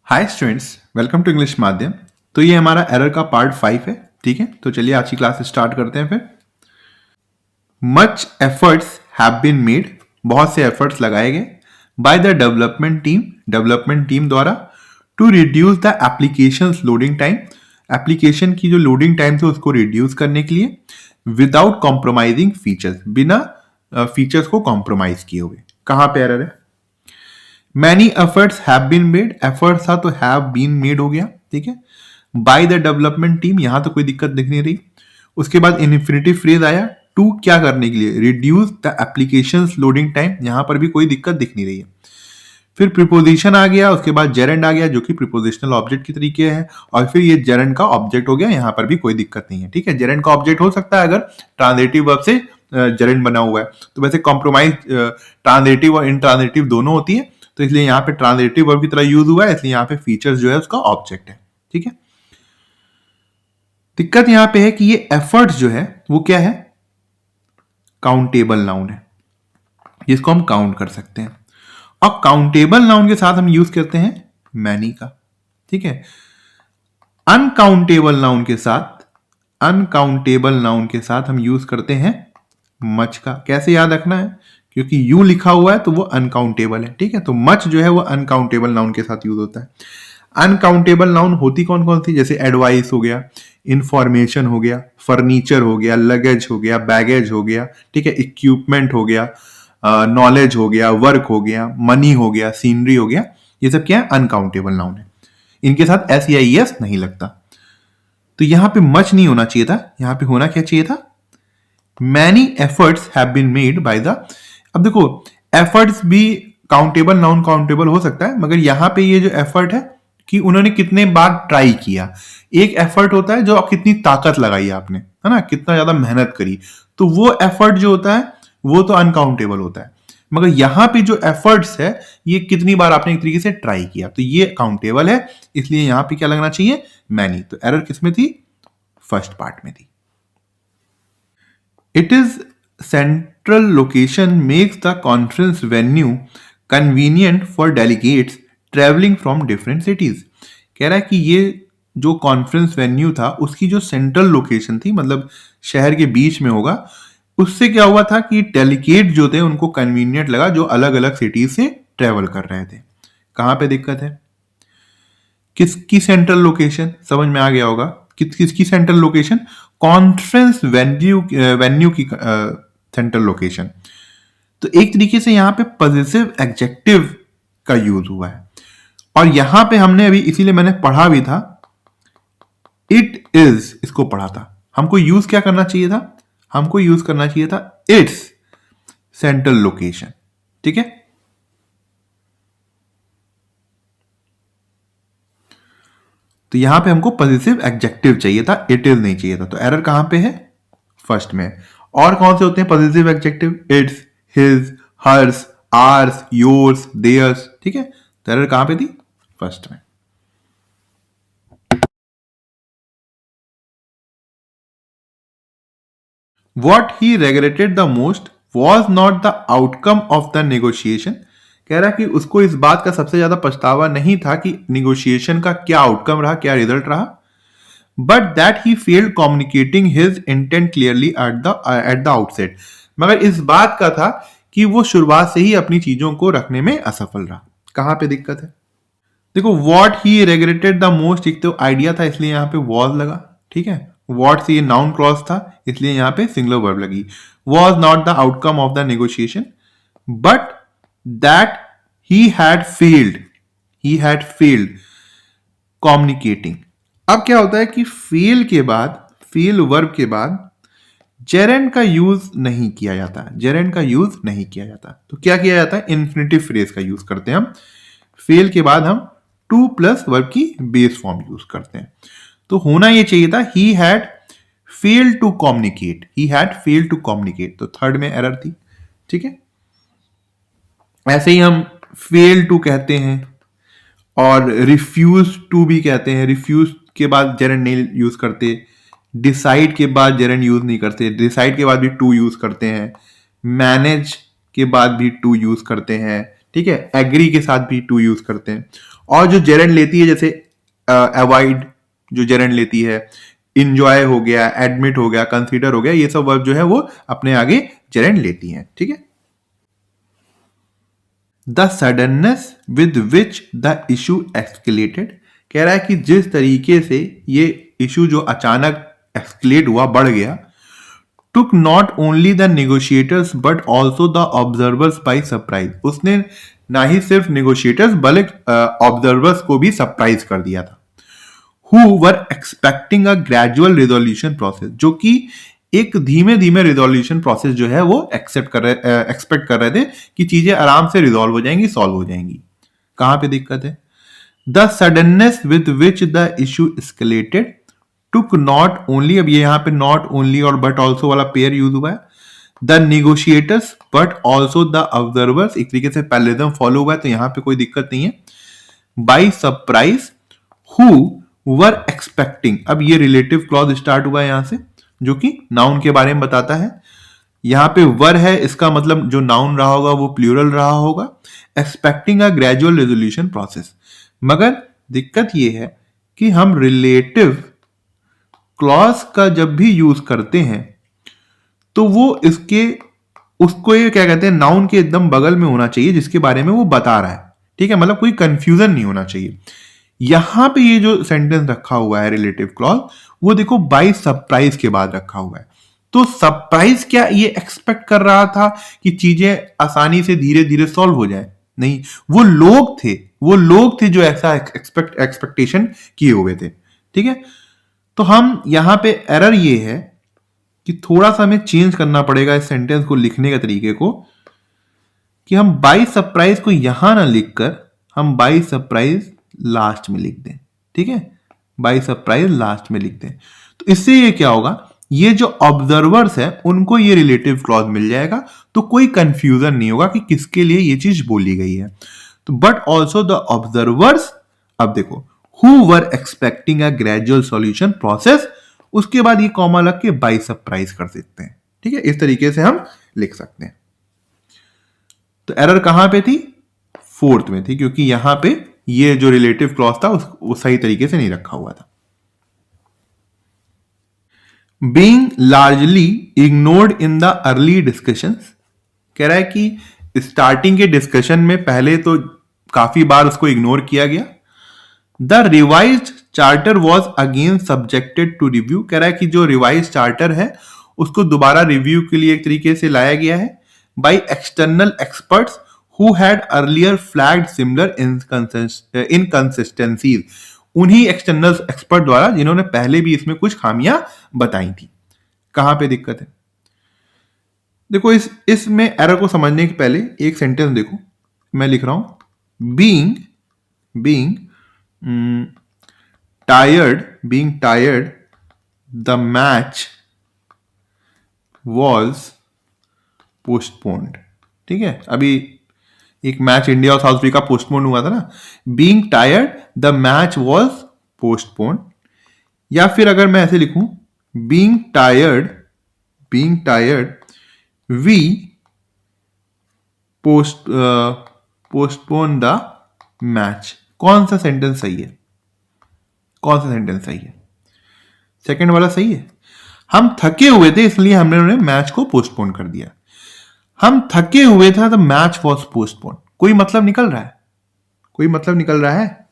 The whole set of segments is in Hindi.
Hi students, welcome to English Madhyam. तो ये हमारा एरर का पार्ट 5 है। ठीक है, तो चलिए आज की क्लास स्टार्ट करते हैं। फिर much efforts have been made, बहुत से एफर्ट्स लगाए गए बाय द डेवलपमेंट टीम द्वारा to reduce the application loading time, application की जो लोडिंग टाइम है उसको रिड्यूस करने के लिए विदाउट कॉम्प्रोमाइजिंग फीचर्स, बिना फीचर्स को कॉम्प्रोमाइज किए हुए। कहां पे एरर है? Many efforts have been made, efforts था तो हैव बीन मेड हो गया। ठीक है, बाय द डेवलपमेंट टीम, यहां तो कोई दिक्कत दिख नहीं रही। उसके बाद इन्फिनिटिव फ्रेज आया टू, क्या करने के लिए? Reduce the application loading time, यहां पर भी कोई दिक्कत दिख नहीं रही है। फिर प्रिपोजिशन आ गया, उसके बाद जेरेंड आ गया जो कि प्रिपोजिशनल ऑब्जेक्ट की तरीके है, और फिर ये जेरेंड का ऑब्जेक्ट हो गया, यहां पर भी कोई दिक्कत नहीं है। ठीक है, जेरेंड का ऑब्जेक्ट हो सकता है अगर ट्रांजिटिव वर्ब से जेरेंड बना हुआ है, तो वैसे कॉम्प्रोमाइज ट्रांजिटिव और इंट्रांजिटिव दोनों होती है, तो इसलिए यहाँ पे ट्रांजिटिव वर्ब की तरह यूज हुआ है, इसलिए यहाँ पे फीचर्स जो है उसका ऑब्जेक्ट है। ठीक है, दिक्कत यहाँ पे है कि ये एफर्ट्स जो है वो क्या है? काउंटेबल नाउन है, जिसको हम काउंट कर सकते हैं, और काउंटेबल नाउन के साथ हम यूज करते हैं मैनी का। ठीक है, अनकाउंटेबल नाउन के साथ, अनकाउंटेबल नाउन के साथ हम यूज करते हैं मच का। कैसे याद रखना है? क्योंकि यू लिखा हुआ है तो वो अनकाउंटेबल है। ठीक है, तो मच जो है वो अनकाउंटेबल नाउन के साथ यूज होता है। अनकाउंटेबल नाउन होती कौन कौन सी? जैसे एडवाइस हो गया, इंफॉर्मेशन हो गया, फर्नीचर हो गया, लगेज हो गया, बैगेज हो गया, ठीक है, इक्विपमेंट हो गया, नॉलेज हो गया, वर्क हो गया, मनी हो गया, सीनरी हो गया। ये सब क्या है? अनकाउंटेबल नाउन है। इनके साथ एस या एस नहीं लगता। तो यहां पे मच नहीं होना चाहिए था, यहां पे होना क्या चाहिए था? Many efforts have been made by the. अब देखो, एफर्ट्स भी काउंटेबल नॉन काउंटेबल हो सकता है, मगर यहां पे ये जो एफर्ट है कि उन्होंने कितने बार ट्राई किया। एक एफर्ट होता है जो कितनी ताकत लगाई आपने, है ना, कितना ज्यादा मेहनत करी, तो वो एफर्ट जो होता है वो तो अनकाउंटेबल होता है। मगर यहां पे जो एफर्ट्स है, ये कितनी बार आपने एक तरीके से ट्राई किया, तो ये काउंटेबल है, इसलिए यहां पे क्या लगना चाहिए? मैनी। तो एरर किसमें थी? फर्स्ट पार्ट में थी। It is central location makes the conference venue convenient for delegates traveling from different cities। कह रहा है कि ये जो कॉन्फ्रेंस वेन्यू था उसकी जो सेंट्रल लोकेशन थी, मतलब शहर के बीच में होगा, उससे क्या हुआ था कि डेलीगेट जो थे उनको कन्वीनियंट लगा, जो अलग अलग सिटीज से ट्रेवल कर रहे थे। कहां पे दिक्कत है? किसकी सेंट्रल लोकेशन? समझ में आ गया होगा। किसकी सेंट्रल लोकेशन? कॉन्फ्रेंस वेन्यू की सेंट्रल लोकेशन। तो एक तरीके से यहां पे पॉजिटिव एडजेक्टिव का यूज हुआ है, और यहां पे हमने अभी, इसीलिए मैंने पढ़ा भी था, इट इज, इसको पढ़ा था। हमको यूज क्या करना चाहिए था? हमको यूज करना चाहिए था इट्स सेंट्रल लोकेशन। ठीक है, तो यहां पे हमको पॉजिटिव एडजेक्टिव चाहिए था, इट इज नहीं चाहिए था। तो एरर कहां पे है? फर्स्ट में। और कौन से होते हैं positive adjective? Its, his, hers, ours, yours, theirs. ठीक है, तो एरर कहां पे थी? फर्स्ट में। What he regretted the most was not the outcome of the negotiation. कह रहा कि उसको इस बात का सबसे ज्यादा पछतावा नहीं था कि निगोशिएशन का क्या आउटकम रहा, क्या रिजल्ट रहा, but that he failed communicating his intent clearly at the outset. मगर इस बात का था कि वो शुरुआत से ही अपनी चीजों को रखने में असफल रहा। कहां पे दिक्कत है? देखो, what he regretted the most एक तो आइडिया था, इसलिए यहां पे वॉज लगा। ठीक है, वॉट से ये नाउन क्लॉज था, इसलिए यहां पे सिंगुलर वर्ब लगी। Was not the outcome of the negotiation, but that he had failed communicating. अब क्या होता है कि फेल के बाद, फेल वर्ब के बाद जेरेंड का यूज नहीं किया जाता, जेरेंड का यूज नहीं किया जाता, तो क्या किया जाता है? इन्फिनिटिव फ्रेज का यूज करते हैं हम। फेल के बाद हम टू प्लस वर्ब की बेस फॉर्म यूज करते हैं। तो होना यह चाहिए था he had fail to communicate, he had fail to communicate, तो थर्ड में एरर थी। ठीक है, ऐसे ही हम फेल टू कहते हैं और रिफ्यूज टू भी कहते हैं। रिफ्यूज के बाद जेरेंड नहीं यूज करते, डिसाइड के बाद जेरेंड यूज नहीं करते, डिसाइड के बाद भी टू यूज करते हैं, मैनेज के बाद भी टू यूज करते हैं। ठीक है, एग्री के साथ भी टू यूज करते हैं। और जो जेरेंड लेती है, जैसे अवॉइड जो जेरेंड लेती है, इंजॉय हो गया, एडमिट हो गया, कंसीडर हो गया, ये सब वर्ब जो है वो अपने आगे जेरेंड लेती हैं। ठीक है। The suddenness with which the issue escalated, कह रहा है कि जिस तरीके से ये इशू जो अचानक एक्सकेलेट हुआ, बढ़ गया, took not only the negotiators but also the observers by surprise, उसने ना ही सिर्फ negotiators बल्कि ऑब्जर्वर्स को भी सरप्राइज कर दिया था। who were expecting a gradual resolution process, जो कि एक धीमे धीमे रिजोल्यूशन प्रोसेस जो है वो एक्सपेक्ट कर रहे थे कि चीजें आराम से रिजॉल्व हो जाएंगी, सॉल्व हो जाएंगी। कहां पे दिक्कत है? The suddenness with which the issue escalated took not only, अब ये यहां पे नॉट ओनली और बट ऑल्सो वाला पेयर यूज हुआ है, the negotiators but also the observers, एक तरीके से पैरेललिज्म फॉलो हुआ है, तो यहां पे कोई दिक्कत नहीं है। By surprise who were expecting, अब ये रिलेटिव क्लॉज स्टार्ट हुआ है यहां से, जो कि नाउन के बारे में बताता है। यहां पे वर है, इसका मतलब जो नाउन रहा होगा वो प्लूरल रहा होगा। Expecting a gradual resolution process, मगर दिक्कत ये है कि हम रिलेटिव क्लॉज का जब भी यूज करते हैं तो वो इसके उसको ये क्या कहते हैं, नाउन के एकदम बगल में होना चाहिए जिसके बारे में वो बता रहा है। ठीक है, मतलब कोई कंफ्यूजन नहीं होना चाहिए। यहां पे ये जो सेंटेंस रखा हुआ है रिलेटिव क्लॉज, वो देखो बाय सरप्राइज के बाद रखा हुआ है। तो सरप्राइज क्या ये एक्सपेक्ट कर रहा था कि चीजें आसानी से धीरे धीरे सॉल्व हो जाए? नहीं, वो लोग थे जो ऐसा एक्सपेक्टेशन किए हुए थे। ठीक है, तो हम यहां पे एरर ये है कि थोड़ा सा हमें चेंज करना पड़ेगा इस सेंटेंस को लिखने के तरीके को, कि हम बाय सरप्राइज को यहां ना लिखकर हम बाय सरप्राइज लास्ट में लिख दें। ठीक है, बाय सरप्राइज लास्ट में लिख दें। तो इससे ये क्या होगा, ये जो ऑब्जर्वर्स है उनको ये रिलेटिव क्लॉज मिल जाएगा, तो कोई कंफ्यूजन नहीं होगा कि किसके लिए ये चीज बोली गई है। तो बट ऑल्सो द ऑब्जर्वर्स, अब देखो who were expecting a gradual solution process, उसके बाद ये कॉमा लग के बाय सरप्राइज कर सकते हैं। ठीक है, इस तरीके से हम लिख सकते हैं। तो एरर कहां पे थी? फोर्थ में थी, क्योंकि यहां पे ये जो रिलेटिव क्लॉज था वो सही तरीके से नहीं रखा हुआ था। Being largely ignored in the early discussions, कह रहा है कि स्टार्टिंग के डिस्कशन में पहले तो काफी बार उसको इग्नोर किया गया। The revised charter was again subjected to review, कह रहा है कि जो रिवाइज चार्टर है उसको दोबारा रिव्यू के लिए एक तरीके से लाया गया है by external experts who had earlier flagged similar inconsistencies, उन्हीं एक्सटर्नल एक्सपर्ट द्वारा जिन्होंने पहले भी इसमें कुछ खामियां बताई थी। कहां पे दिक्कत है? देखो इसमें एरर को समझने के पहले एक सेंटेंस देखो, मैं लिख रहा हूं being tired the match was postponed. ठीक है, अभी एक मैच इंडिया और साउथ अफ्रीका पोस्टपोन हुआ था ना, being tired the match was postponed. या फिर अगर मैं ऐसे लिखूं being tired we postpone the match. कौन सा सेंटेंस सही है? सेकंड वाला सही है। हम थके हुए थे इसलिए हमने मैच को पोस्टपोन कर दिया। हम थके हुए थे तो मैच वॉज पोस्टपोन, कोई मतलब निकल रहा है?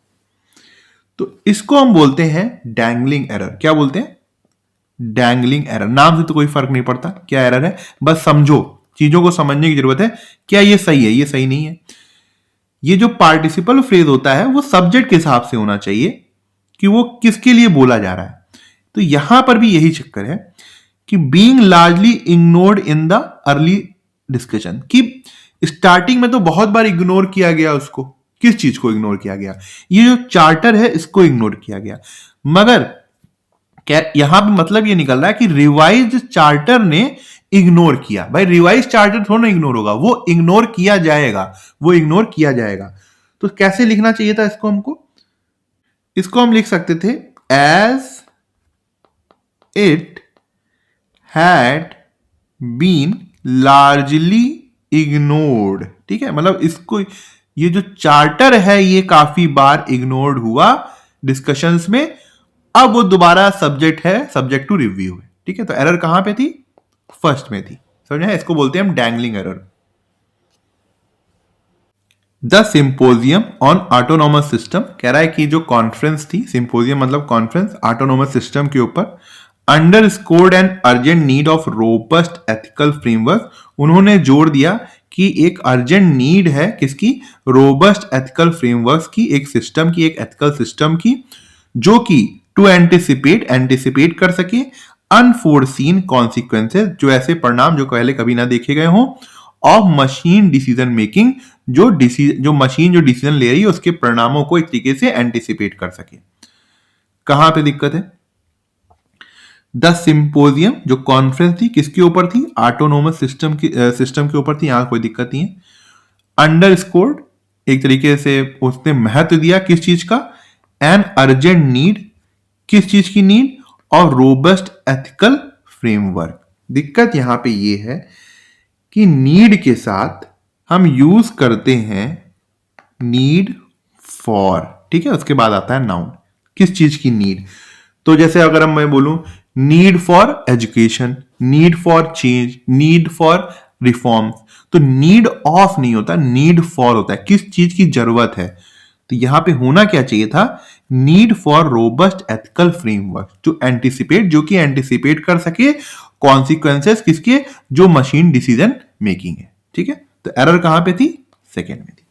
तो इसको हम बोलते हैं डैंगलिंग एरर। क्या बोलते हैं? Dangling error. नाम से तो कोई फर्क नहीं पड़ता क्या एरर है, बस समझो, चीजों को समझने की जरूरत है। क्या ये सही है, ये सही नहीं है। ये जो पार्टिसिपल फ्रेज होता है वो सब्जेक्ट के हिसाब से होना चाहिए कि वो किसके लिए बोला जा रहा है। तो यहां पर भी यही चक्कर है कि being largely ignored in the early discussion, कि स्टार्टिंग में तो बहुत बार इग्नोर किया गया उसको। किस चीज को इग्नोर किया गया? ये जो चार्टर है इसको इग्नोर किया गया। मगर क्या यहां पे मतलब ये निकल रहा है कि रिवाइज चार्टर ने इग्नोर किया। भाई रिवाइज चार्टर थोड़ा ना इग्नोर होगा, वो इग्नोर किया जाएगा। तो कैसे लिखना चाहिए था इसको हम लिख सकते थे as it had been largely ignored. ठीक है, मतलब इसको ये जो चार्टर है ये काफी बार इग्नोर्ड हुआ डिस्कशंस में, अब वो दोबारा सब्जेक्ट है, सब्जेक्ट टू रिव्यू है। ठीक है, तो एरर कहां पे थी? फर्स्ट में थी। समझे? इसको बोलते हैं हम dangling error. The symposium on autonomous system, कह रहा है कि जो कॉन्फ्रेंस थी, सिंपोजियम मतलब कॉन्फ्रेंस ऑटोनोमस सिस्टम के ऊपर, underscored an urgent need of robust ethical framework, उन्होंने जोड़ दिया कि एक अर्जेंट नीड है किसकी? रोबस्ट एथिकल फ्रेमवर्क की, एक सिस्टम की, एक एथिकल सिस्टम की, जो कि टू एंटिसिपेट कर सके अनफोर्सीन कॉन्सिक्वेंसेज, जो ऐसे परिणाम जो पहले कभी ना देखे गए हों, ऑफ मशीन डिसीजन मेकिंग, जो मशीन जो डिसीजन ले रही है उसके परिणामों को एक तरीके से एंटिसिपेट कर सके। कहां पे दिक्कत है? द सिंपोजियम जो कॉन्फ्रेंस थी किसके ऊपर थी? ऑटोनोमस सिस्टम के ऊपर थी, यहां कोई दिक्कत नहीं है। अंडरस्कोर्ड, एक तरीके से उसने महत्व दिया किस चीज का? एन अर्जेंट नीड, किस चीज की नीड? और रोबस्ट एथिकल फ्रेमवर्क। दिक्कत यहां पे ये है कि नीड के साथ हम यूज करते हैं नीड फॉर, ठीक है, उसके बाद आता है नाउन, किस चीज की नीड। तो जैसे अगर हम मैं बोलूं need for education, need for change, need for reform, तो नीड ऑफ नहीं होता, नीड फॉर होता है, किस चीज की जरूरत है। तो यहां पे होना क्या चाहिए था? Need for robust ethical framework, जो कि एंटिसिपेट कर सके कॉन्सिक्वेंसेस किसके? जो मशीन डिसीजन मेकिंग है। ठीक है, तो एरर कहां पे थी? सेकेंड में थी।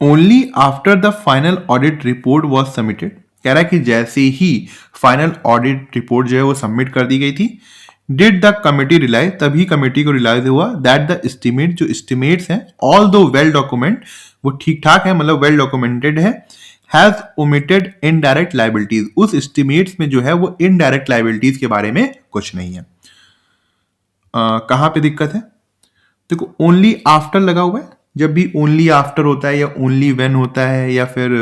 Only after the final audit report was submitted, कह रहा है कि जैसे ही फाइनल ऑडिट रिपोर्ट जो है वो सबमिट कर दी गई थी, डिड द कमिटी रियलाइज, तभी कमिटी को रियलाइज हुआ दैट द एस्टिमेट, जो एस्टिमेट्स हैं, ऑल दो वेल डॉक्यूमेंट, वो ठीक ठाक है, मतलब वेल डॉक्यूमेंटेड है, हैज ओमिटेड इनडायरेक्ट लाइबिलिटीज, उस एस्टिमेट्स में जो है वो इनडायरेक्ट लाइबिलिटीज के बारे में कुछ नहीं है। कहां पे दिक्कत है? देखो ओनली आफ्टर लगा हुआ है, जब भी ओनली आफ्टर होता है या ओनली व्हेन होता है या फिर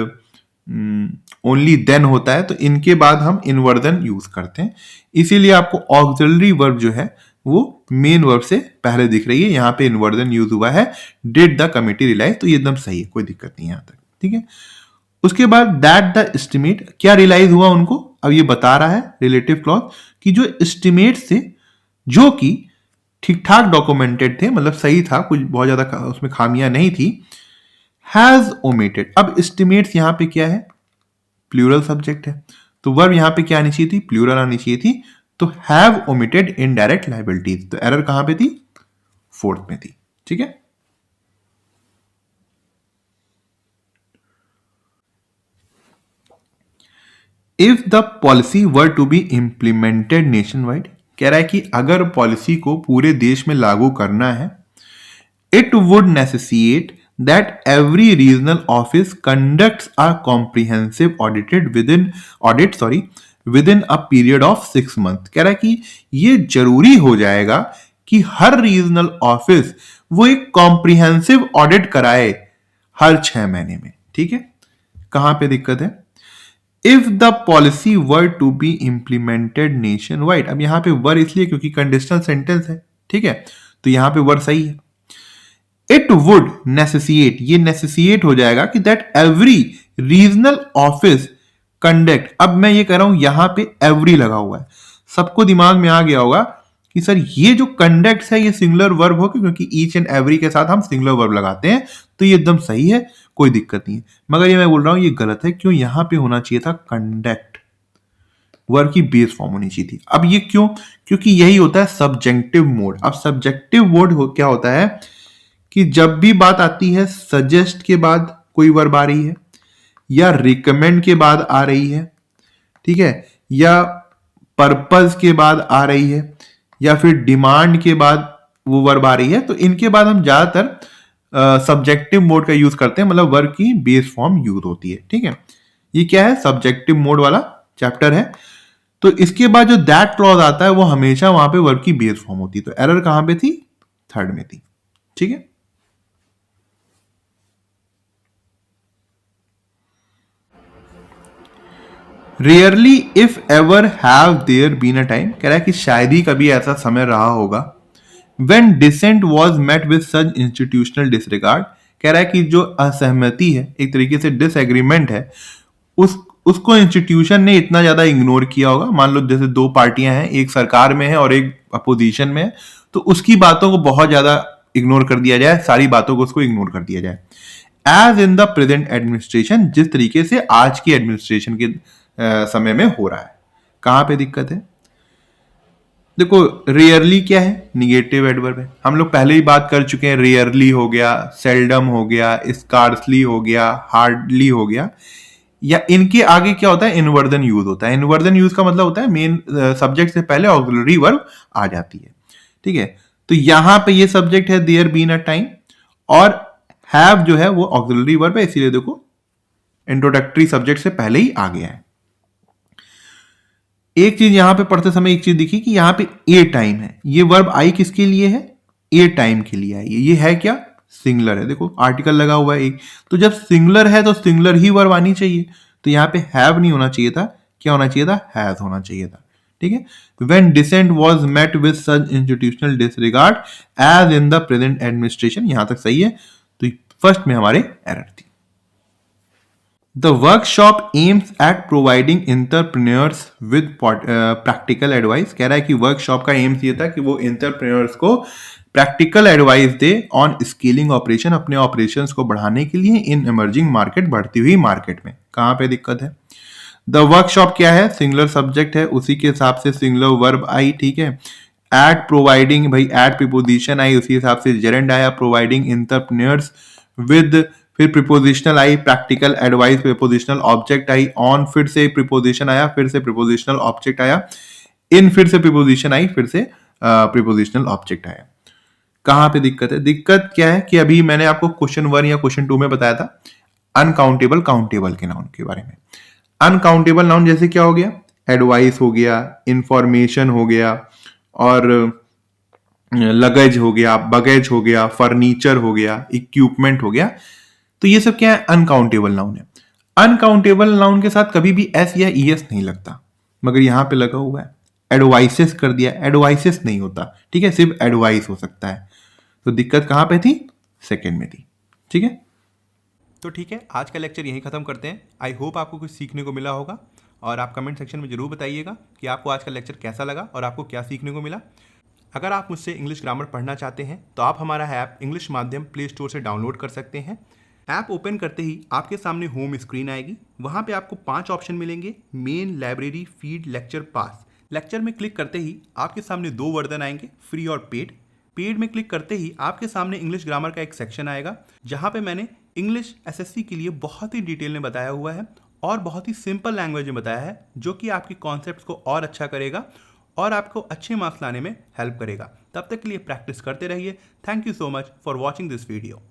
ओनली देन होता है, तो इनके बाद हम इनवर्जन यूज करते हैं, इसीलिए आपको ऑक्सिलरी वर्ब जो है वो मेन वर्ब से पहले दिख रही है, यहां पे इनवर्जन यूज हुआ है, डिड द कमिटी रियलाइज, तो ये एकदम सही है, कोई दिक्कत नहीं यहां तक। ठीक है, उसके बाद दैट द एस्टिमेट, क्या रियलाइज हुआ उनको? अब ये बता रहा है रिलेटिव क्लॉज कि जो एस्टिमेट थे जो कि ठीक ठाक डॉक्यूमेंटेड थे, मतलब सही था, कुछ बहुत ज्यादा उसमें खामियां नहीं थी, हैज ओमिटेड। अब एस्टिमेट्स यहां पे क्या है? प्लूरल सब्जेक्ट है, तो वर्ब यहां पे क्या आनी चाहिए थी? प्लूरल आनी चाहिए थी, तो हैव ओमिटेड इनडायरेक्ट लाइबिलिटीज, तो एरर कहां पे थी? फोर्थ में थी। ठीक है, if the policy were to be implemented nationwide, कह रहा है कि अगर पॉलिसी को पूरे देश में लागू करना है, it would necessitate that every regional office conducts a comprehensive within a period of 6 months। कह रहा है कि ये जरूरी हो जाएगा कि हर रीजनल ऑफिस वो एक कॉम्प्रिहेंसिव ऑडिट कराए हर 6 महीने में। ठीक है, कहां पे दिक्कत है? If the policy were to be implemented nationwide, अब यहां पे वर इसलिए क्योंकि कंडीशनल सेंटेंस है। ठीक है, तो यहां पे वर सही है। इट वुड नेसेसिएट, ये नेसेसिएट हो जाएगा कि that every regional office conduct, अब मैं ये कह रहा हूं यहां पे एवरी लगा हुआ है, सबको दिमाग में आ गया होगा कि सर ये जो कंडक्ट है ये सिंगुलर वर्ब हो, क्योंकि ईच एंड एवरी के साथ हम सिंगुलर वर्ब लगाते हैं, तो ये एकदम सही है, कोई दिक्कत नहीं है। मगर ये मैं बोल रहा हूं ये गलत है, क्यों? यहां पे होना चाहिए था कंडक्ट, वर्ब की बेस फॉर्म होनी चाहिए थी। अब ये क्यों? क्योंकि यही होता है सब्जेक्टिव मोड। अब सब्जेक्टिव मोड क्या होता है कि जब भी बात आती है सजेस्ट के बाद कोई वर्ब आ रही है, या रिकमेंड के बाद आ रही है, ठीक है, या पर्पस के बाद आ रही है, या फिर डिमांड के बाद वो वर्ब आ रही है, तो इनके बाद हम ज्यादातर सब्जेक्टिव मोड का यूज करते हैं, मतलब वर्ब की बेस फॉर्म यूज होती है। ठीक है, ये क्या है? सब्जेक्टिव मोड वाला चैप्टर है, तो इसके बाद जो दैट क्लॉज आता है वो हमेशा वहां पे वर्ब की बेस फॉर्म होती है, तो एरर कहां पे थी? थर्ड में थी। ठीक है, rarely if ever have there been a time, कह रहा है कि शायद ही कभी ऐसा समय रहा होगा, When dissent was met with such institutional disregard, कह रहा है कि जो असहमति है, एक तरीके से डिसएग्रीमेंट है, उसको इंस्टीट्यूशन ने इतना ज्यादा इग्नोर किया होगा। मान लो जैसे दो पार्टियां हैं, एक सरकार में है और एक अपोजिशन में है, तो उसकी बातों को बहुत ज्यादा इग्नोर कर दिया जाए, सारी बातों को उसको इग्नोर कर दिया जाए। As in the present administration, जिस तरीके से आज की एडमिनिस्ट्रेशन के समय में हो रहा है। कहां पे दिक्कत है? देखो, रेयरली क्या है? निगेटिव एडवर्ब है। हम लोग पहले ही बात कर चुके हैं, रेयरली हो गया, सेल्डम हो गया, स्कार्सली हो गया, हार्डली हो गया, या इनके आगे क्या होता है? इनवर्जन यूज होता है। इनवर्जन यूज का मतलब होता है मेन सब्जेक्ट से पहले ऑक्सिलरी वर्ब आ जाती है, ठीक है। तो यहां पे ये सब्जेक्ट है देयर बीन अ टाइम, और हैव जो है वो ऑक्सिलरी वर्ब है, इसीलिए देखो इंट्रोडक्टरी सब्जेक्ट से पहले ही आ गया है। एक चीज यहां पे पढ़ते समय एक चीज दिखी कि यहां पे ए टाइम है, ये वर्ब आई किसके लिए है? ए टाइम के लिए आई है। ये है क्या? सिंगुलर है। देखो आर्टिकल लगा हुआ है एक, तो जब सिंगुलर है तो सिंगुलर ही वर्ब आनी चाहिए। तो यहां पे हैव नहीं होना चाहिए था, क्या होना चाहिए था? हैज होना चाहिए था, ठीक है। When dissent was met with such institutional disregard as in the present administration, यहां तक सही है। तो फर्स्ट में हमारे एरर थी। The workshop aims at providing entrepreneurs with practical advice, कह रहा है कि वर्कशॉप का एम्स ये था कि वो एंटरप्रेन्योर्स को practical advice they on scaling operation, अपने ऑपरेशंस को बढ़ाने के लिए इन इमर्जिंग मार्केट, बढ़ती हुई मार्केट में। कहां पे दिक्कत है? द वर्कशॉप क्या है? सिंगुलर सब्जेक्ट है, उसी के हिसाब से सिंगुलर वर्ब आई, ठीक है। एट प्रोवाइडिंग, भाई एट प्रीपोजिशन आई, उसी हिसाब से जेरेंड आया। प्रोवाइडिंग एंटरप्रेन्योर्स विद, फिर prepositional I, practical advice, prepositional object I, on फिर से प्रीपोजिशन आया, फिर से प्रीपोजिशनल ऑब्जेक्ट आया, इन फिर से प्रीपोजिशन आई, फिर से प्रीपोजिशनल ऑब्जेक्ट आया। कहां पे दिक्कत है? दिक्कत क्या है कि अभी मैंने आपको क्वेश्चन 1 या क्वेश्चन 2 में बताया था अनकाउंटेबल काउंटेबल के नाउन के बारे में। अनकाउंटेबल नाउन जैसे क्या हो गया? एडवाइस हो गया, इंफॉर्मेशन हो गया, और लगेज हो गया, बगेज हो गया, फर्नीचर हो गया, इक्विपमेंट हो गया। तो ये सब क्या है? अनकाउंटेबल नाउन है। अनकाउंटेबल नाउन के साथ कभी भी एस या ईएस नहीं लगता, मगर यहां पे लगा हुआ है। एडवाइसेस कर दिया, एडवाइसेस नहीं होता, ठीक है, सिर्फ एडवाइस हो सकता है। तो दिक्कत कहां पे थी? सेकंड में थी, ठीक है। तो ठीक है, आज का लेक्चर यहीं ख़त्म करते हैं। आई होप आपको कुछ सीखने को मिला होगा, और आप कमेंट सेक्शन में ज़रूर बताइएगा कि आपको आज का लेक्चर कैसा लगा और आपको क्या सीखने को मिला। अगर आप मुझसे इंग्लिश ग्रामर पढ़ना चाहते हैं तो आप हमारा ऐप इंग्लिश माध्यम प्ले स्टोर से डाउनलोड कर सकते हैं। ऐप ओपन करते ही आपके सामने होम स्क्रीन आएगी, वहाँ पे आपको 5 ऑप्शन मिलेंगे: मेन, लाइब्रेरी, फीड, लेक्चर, पास। लेक्चर में क्लिक करते ही आपके सामने 2 वर्जन आएंगे, फ्री और पेड। पेड में क्लिक करते ही आपके सामने इंग्लिश ग्रामर का एक सेक्शन आएगा, जहाँ पे मैंने इंग्लिश एसएससी के लिए बहुत ही डिटेल में बताया हुआ है और बहुत ही सिंपल लैंग्वेज में बताया है, जो कि आपके कॉन्सेप्ट्स को और अच्छा करेगा और आपको अच्छे मार्क्स लाने में हेल्प करेगा। तब तक के लिए प्रैक्टिस करते रहिए। Thank you so much for watching this video.